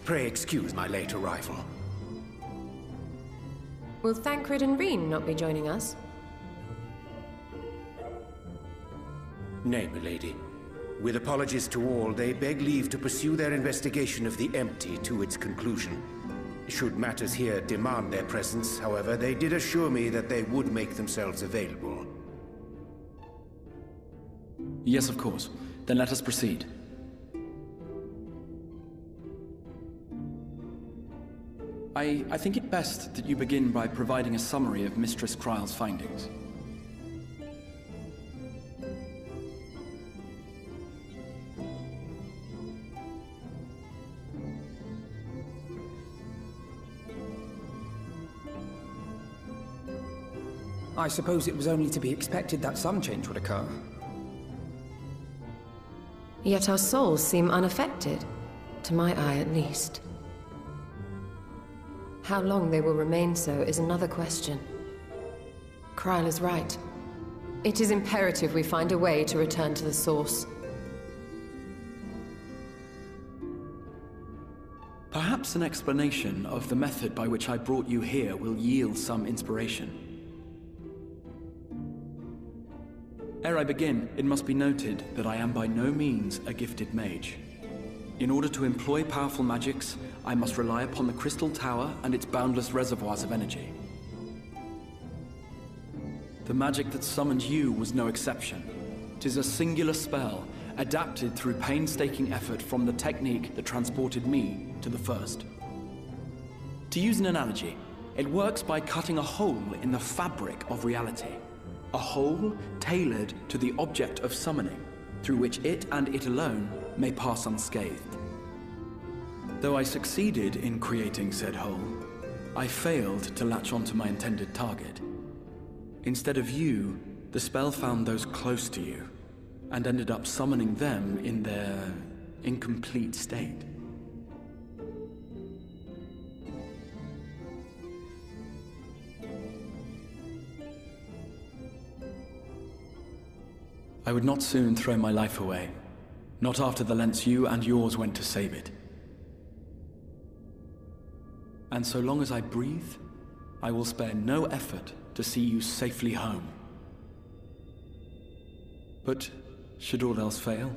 Pray excuse my late arrival. Will Thancred and Reen not be joining us? Nay, milady. With apologies to all, they beg leave to pursue their investigation of the empty to its conclusion. Should matters here demand their presence, however, they did assure me that they would make themselves available. Yes, of course. Then let us proceed. I think it best that you begin by providing a summary of Mistress Krile's findings. I suppose it was only to be expected that some change would occur. Yet our souls seem unaffected, to my eye at least. How long they will remain so is another question. Krile is right. It is imperative we find a way to return to the source. Perhaps an explanation of the method by which I brought you here will yield some inspiration. Ere I begin, it must be noted that I am by no means a gifted mage. In order to employ powerful magics, I must rely upon the Crystal Tower and its boundless reservoirs of energy. The magic that summoned you was no exception. 'Tis a singular spell, adapted through painstaking effort from the technique that transported me to the First. To use an analogy, it works by cutting a hole in the fabric of reality. A hole tailored to the object of summoning, through which it and it alone may pass unscathed. Though I succeeded in creating said hole, I failed to latch onto my intended target. Instead of you, the spell found those close to you, and ended up summoning them in their incomplete state. I would not soon throw my life away, not after the lengths you and yours went to save it. And so long as I breathe, I will spare no effort to see you safely home. But should all else fail,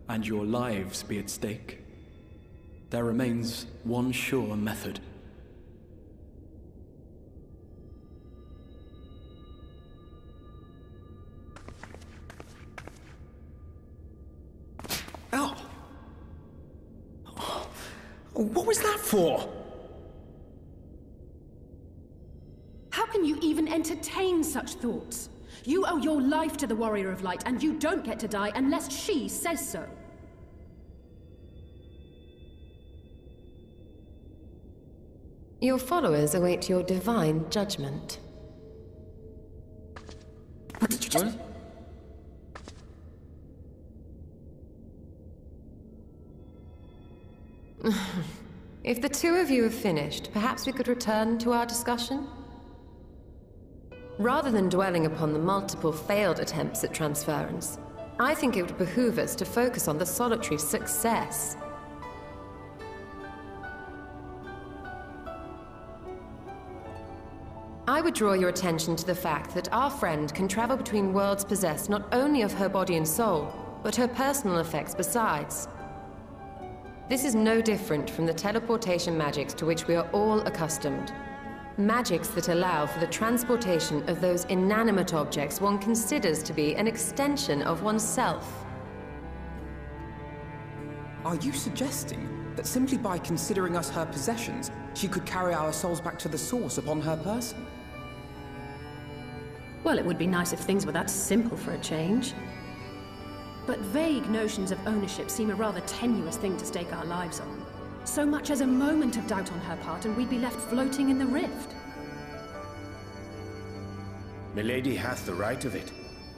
and your lives be at stake, there remains one sure method. Ow! What was that for? How can you even entertain such thoughts? You owe your life to the Warrior of Light, and you don't get to die unless she says so. Your followers await your divine judgment. What did you just... What? If the two of you have finished, perhaps we could return to our discussion? Rather than dwelling upon the multiple failed attempts at transference, I think it would behoove us to focus on the solitary success. I would draw your attention to the fact that our friend can travel between worlds possessed not only of her body and soul, but her personal effects besides. This is no different from the teleportation magics to which we are all accustomed. Magics that allow for the transportation of those inanimate objects one considers to be an extension of oneself. Are you suggesting that simply by considering us her possessions, she could carry our souls back to the source upon her person? Well, it would be nice if things were that simple for a change. But vague notions of ownership seem a rather tenuous thing to stake our lives on. So much as a moment of doubt on her part, and we'd be left floating in the rift. Milady hath the right of it.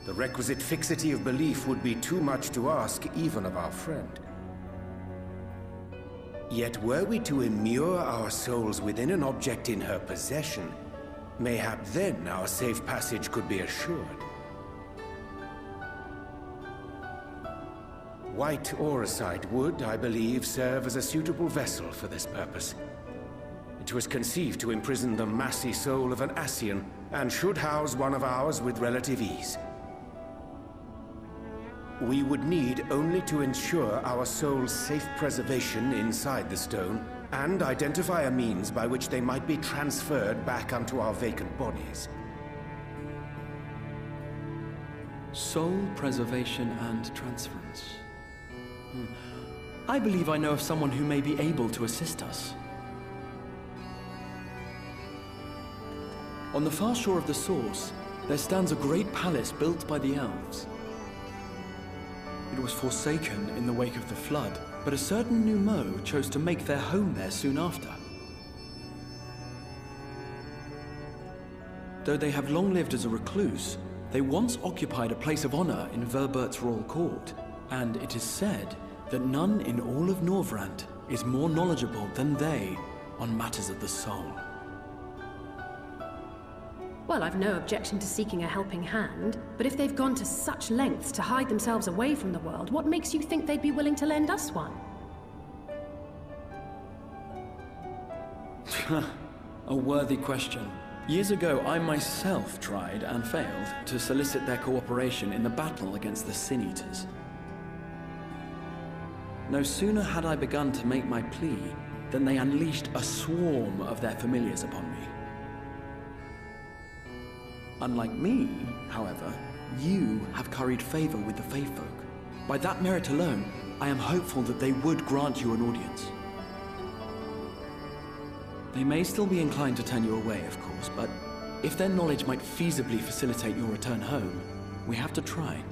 The requisite fixity of belief would be too much to ask even of our friend. Yet were we to immure our souls within an object in her possession, mayhap then our safe passage could be assured. white auracite would, I believe, serve as a suitable vessel for this purpose. It was conceived to imprison the massy soul of an Ascian, and should house one of ours with relative ease. We would need only to ensure our soul's safe preservation inside the stone, and identify a means by which they might be transferred back onto our vacant bodies. Soul preservation and transference. I believe I know of someone who may be able to assist us. On the far shore of the source, there stands a great palace built by the elves. It was forsaken in the wake of the flood, but a certain Numo chose to make their home there soon after. Though they have long lived as a recluse, they once occupied a place of honor in Verbert's royal court, and it is said that none in all of Norvrant is more knowledgeable than they on matters of the soul. Well, I've no objection to seeking a helping hand, but if they've gone to such lengths to hide themselves away from the world, what makes you think they'd be willing to lend us one? A worthy question. Years ago, I myself tried and failed to solicit their cooperation in the battle against the Sin Eaters. No sooner had I begun to make my plea than they unleashed a swarm of their familiars upon me. Unlike me, however, you have curried favor with the Fae folk. By that merit alone, I am hopeful that they would grant you an audience. They may still be inclined to turn you away, of course, but if their knowledge might feasibly facilitate your return home, we have to try.